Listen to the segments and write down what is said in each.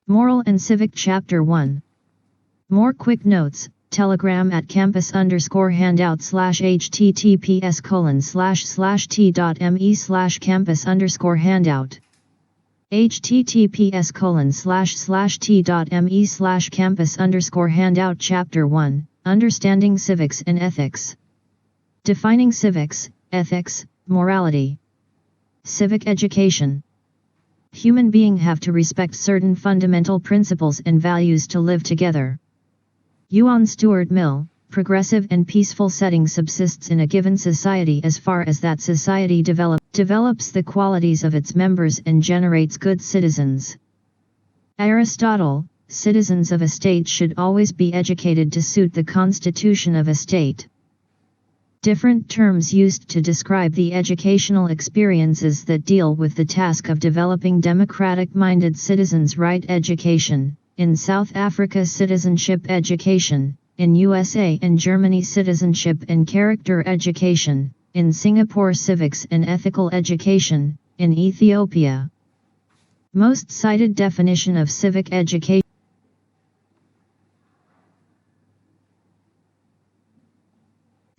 Moral and Civic Chapter 1. More quick notes, Telegram at campus_handout/https://t.me/campus_handout. https://t.me/campus_handout. Chapter 1, Understanding Civics and Ethics. Defining civics, ethics, morality. Civic education. Human beings have to respect certain fundamental principles and values to live together. John Stuart Mill, progressive and peaceful setting subsists in a given society as far as that society develops the qualities of its members and generates good citizens. Aristotle, citizens of a state should always be educated to suit the constitution of a state. Different terms used to describe the educational experiences that deal with the task of developing democratic-minded citizens. Right education, in South Africa citizenship education, in USA and Germany citizenship and character education, in Singapore civics and ethical education, in Ethiopia. Most cited definition of civic education.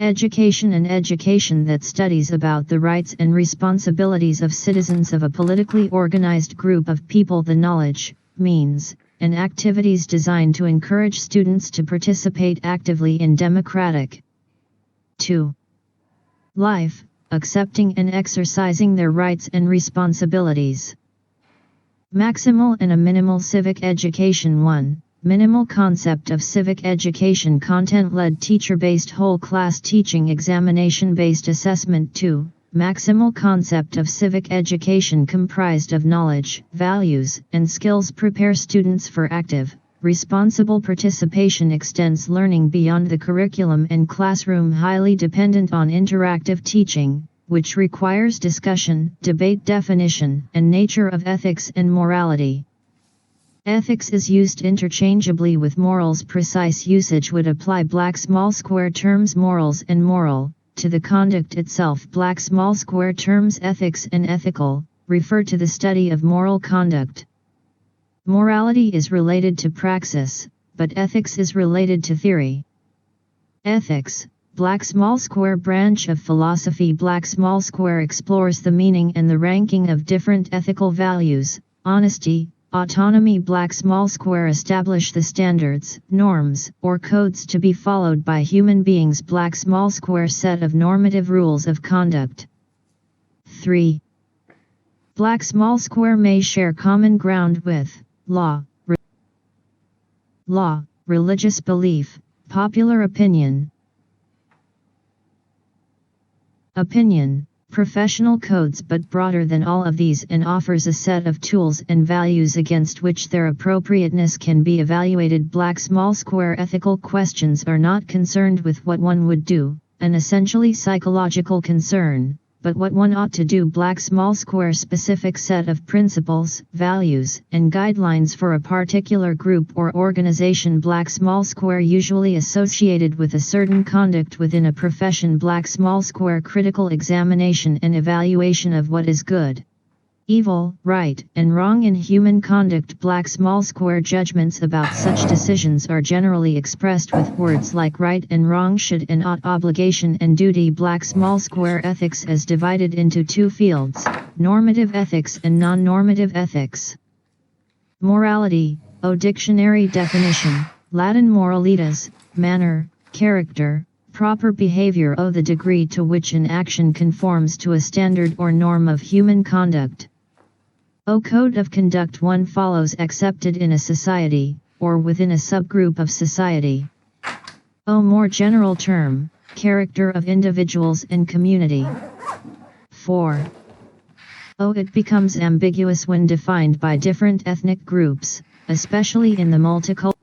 Education: an education that studies about the rights and responsibilities of citizens of a politically organized group of people. The knowledge, means, and activities designed to encourage students to participate actively in democratic 2. life, accepting and exercising their rights and responsibilities. Maximal and a minimal civic education. 1. Minimal concept of civic education: content-led teacher-based whole class teaching, examination-based assessment. 2. Maximal concept of civic education comprised of knowledge, values, and skills prepare students for active, responsible participation, extends learning beyond the curriculum and classroom, highly dependent on interactive teaching, which requires discussion, debate. Definition and nature of ethics and morality. Ethics is used interchangeably with morals. Precise usage would apply black small square terms morals and moral to the conduct itself. Black small square terms ethics and ethical refer to the study of moral conduct. Morality is related to praxis, but ethics is related to theory. Ethics, black small square branch of philosophy. Black small square explores the meaning and the ranking of different ethical values: honesty, autonomy. Black small square establish the standards, norms, or codes to be followed by human beings. Black small square set of normative rules of conduct. 3. Black small square may share common ground with law, religious belief, popular opinion, professional codes, but broader than all of these and offers a set of tools and values against which their appropriateness can be evaluated. Black small square ethical questions are not concerned with what one would do, an essentially psychological concern, but what one ought to do. Black small square specific set of principles, values, and guidelines for a particular group or organization. Black small square usually associated with a certain conduct within a profession. Black small square critical examination and evaluation of what is good, evil, right, and wrong in human conduct. Black small square judgments about such decisions are generally expressed with words like right and wrong, should and ought, obligation and duty. Black small square ethics is divided into two fields: normative ethics and non-normative ethics. Morality, O dictionary definition, Latin moralitas, manner, character, proper behavior. O the degree to which an action conforms to a standard or norm of human conduct. O code of conduct one follows accepted in a society, or within a subgroup of society. O more general term, character of individuals and community. 4. O it becomes ambiguous when defined by different ethnic groups, especially in the multicultural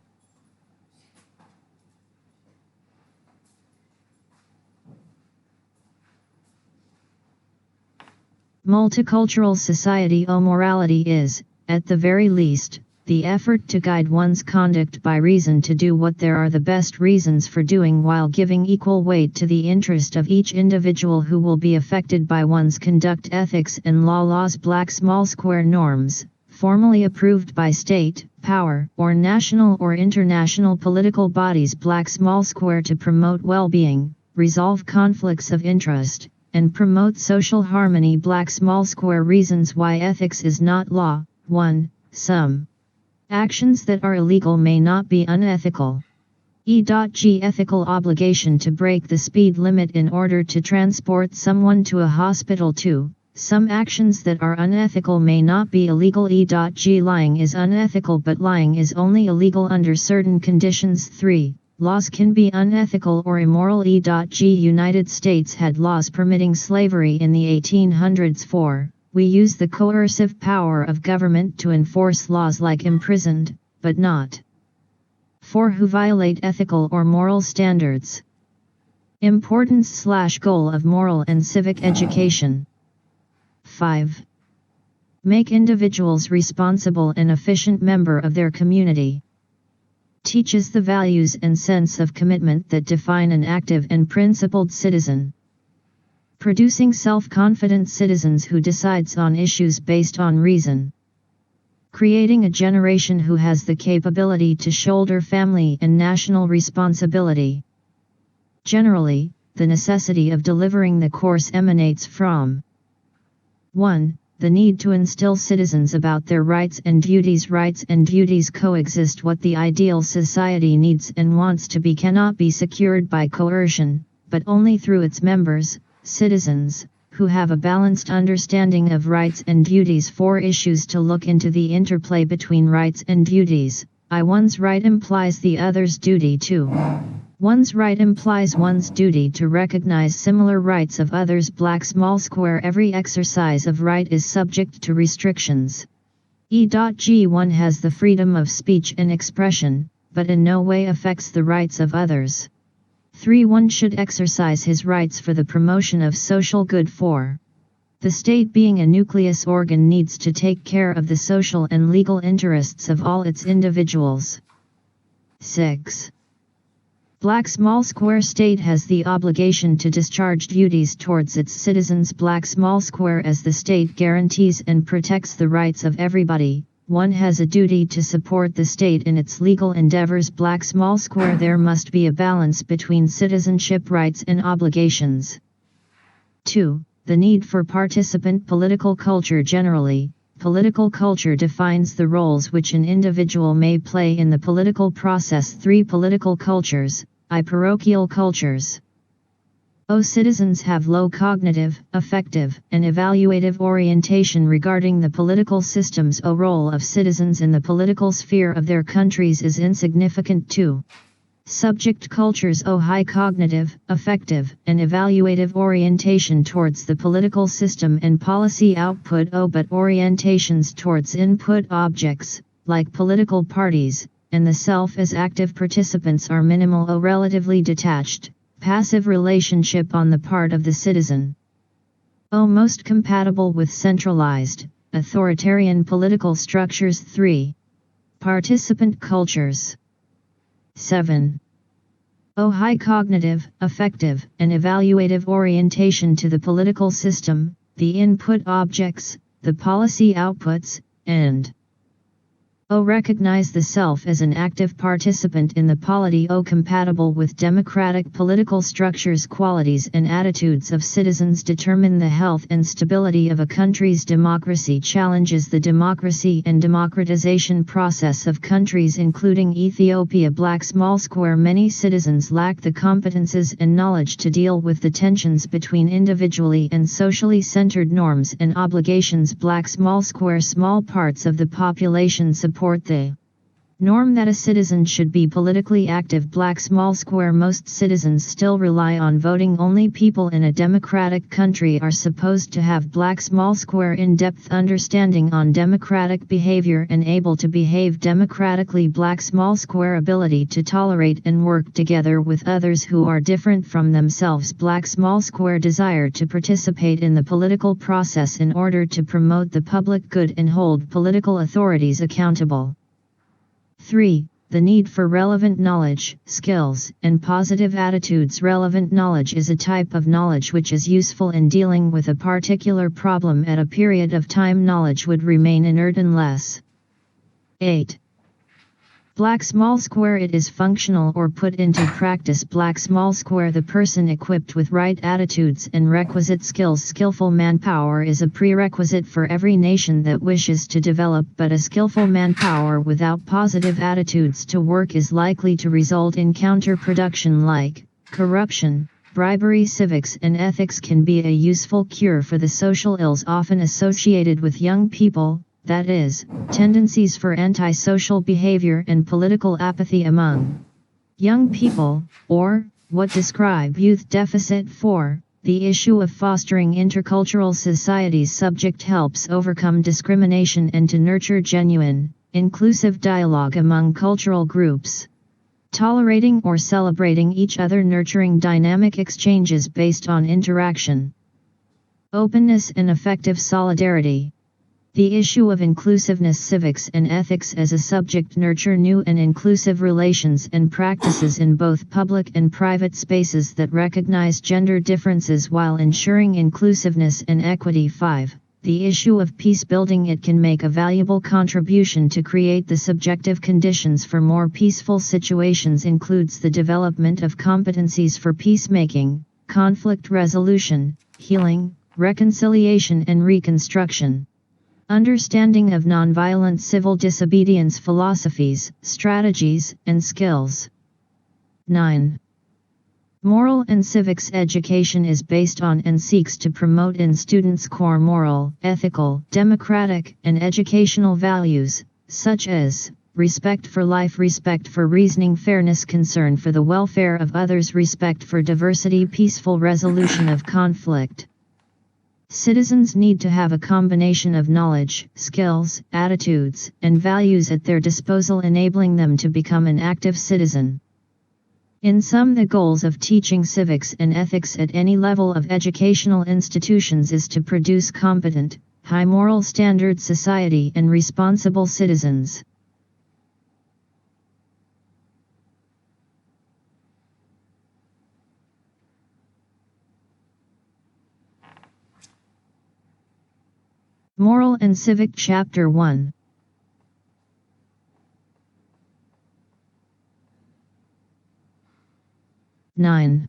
society. O morality is, at the very least, the effort to guide one's conduct by reason to do what there are the best reasons for doing, while giving equal weight to the interest of each individual who will be affected by one's conduct. Ethics and laws. Black small square norms, formally approved by state, power, or national or international political bodies black small square to promote well-being, resolve conflicts of interest, and promote social harmony black small square reasons why ethics is not law. 1. Some actions that are illegal may not be unethical. E.g. ethical obligation to break the speed limit in order to transport someone to a hospital. 2. Some actions that are unethical may not be illegal. E.g. lying is unethical but lying is only illegal under certain conditions. 3. Laws can be unethical or immoral. E.g. United States had laws permitting slavery in the 1800s. 4. We use the coercive power of government to enforce laws like imprisoned, but not. 4. Who violate ethical or moral standards. Importance/goal of moral and civic education. 5. Make individuals responsible and efficient member of their community. Teaches the values and sense of commitment that define an active and principled citizen. Producing self-confident citizens who decides on issues based on reason. Creating a generation who has the capability to shoulder family and national responsibility. Generally, the necessity of delivering the course emanates from 1. The need to instill citizens about their rights and duties. Rights and duties coexist. What the ideal society needs and wants to be cannot be secured by coercion, but only through its members, citizens, who have a balanced understanding of rights and duties. 4 issues to look into the interplay between rights and duties. One's right implies the other's duty. 2. One's right implies one's duty to recognize similar rights of others. Black small square. Every exercise of right is subject to restrictions. E.g. one has the freedom of speech and expression, but in no way affects the rights of others. 3. One should exercise his rights for the promotion of social good. 4. The state, being a nucleus organ, needs to take care of the social and legal interests of all its individuals. 6. Black small square state has the obligation to discharge duties towards its citizens. Black small square. As the state guarantees and protects the rights of everybody, one has a duty to support the state in its legal endeavors. Black small square. There must be a balance between citizenship rights and obligations. 2. The need for participant political culture. Generally, political culture defines the roles which an individual may play in the political process. 3. Political cultures. Parochial cultures. Citizens have low cognitive, affective, and evaluative orientation regarding the political systems. Role of citizens in the political sphere of their countries is insignificant. 2. Subject cultures. High cognitive, affective, and evaluative orientation towards the political system and policy output. But orientations towards input objects, like political parties, and the self as active participants are minimal. Relatively detached, passive relationship on the part of the citizen. Most compatible with centralized, authoritarian political structures. 3. Participant cultures. 7. High cognitive, affective, and evaluative orientation to the political system, the input objects, the policy outputs, and recognize the self as an active participant in the polity. Compatible with democratic political structures. Qualities and attitudes of citizens determine the health and stability of a country's democracy. Challenges the democracy and democratization process of countries including Ethiopia. Black small square. Many citizens lack the competences and knowledge to deal with the tensions between individually and socially centered norms and obligations. Black small square. Small parts of the population support the norm that a citizen should be politically active. Black small square. Most citizens still rely on voting. Only people in a democratic country are supposed to have black small square in-depth understanding on democratic behavior and able to behave democratically. Black small square. Ability to tolerate and work together with others who are different from themselves. Black small square. Desire to participate in the political process in order to promote the public good and hold political authorities accountable. 3. The need for relevant knowledge, skills, and positive attitudes. Relevant knowledge is a type of knowledge which is useful in dealing with a particular problem at a period of time. Knowledge would remain inert unless 8. Black small square it is functional or put into practice. Black small square the person equipped with right attitudes and requisite skills. Skillful manpower is a prerequisite for every nation that wishes to develop, but a skillful manpower without positive attitudes to work is likely to result in counterproduction like corruption, bribery. Civics and ethics can be a useful cure for the social ills often associated with young people, that is, tendencies for antisocial behavior and political apathy among young people, or, what describe youth deficit 4, the issue of fostering intercultural societies. Subject helps overcome discrimination and to nurture genuine, inclusive dialogue among cultural groups. Tolerating or celebrating each other, nurturing dynamic exchanges based on interaction. Openness and effective solidarity. The issue of inclusiveness. Civics and ethics as a subject nurture new and inclusive relations and practices in both public and private spaces that recognize gender differences while ensuring inclusiveness and equity. 5. The issue of peace building. It can make a valuable contribution to create the subjective conditions for more peaceful situations. Includes the development of competencies for peacemaking, conflict resolution, healing, reconciliation and reconstruction. Understanding of nonviolent civil disobedience philosophies, strategies, and skills. 9. Moral and civics education is based on and seeks to promote in students core moral, ethical, democratic, and educational values, such as respect for life, respect for reasoning, fairness, concern for the welfare of others, respect for diversity, peaceful resolution of conflict. Citizens need to have a combination of knowledge, skills, attitudes, and values at their disposal, enabling them to become an active citizen. In sum, the goals of teaching civics and ethics at any level of educational institutions is to produce competent, high moral standard society and responsible citizens. Moral and Civic Chapter 1. 9.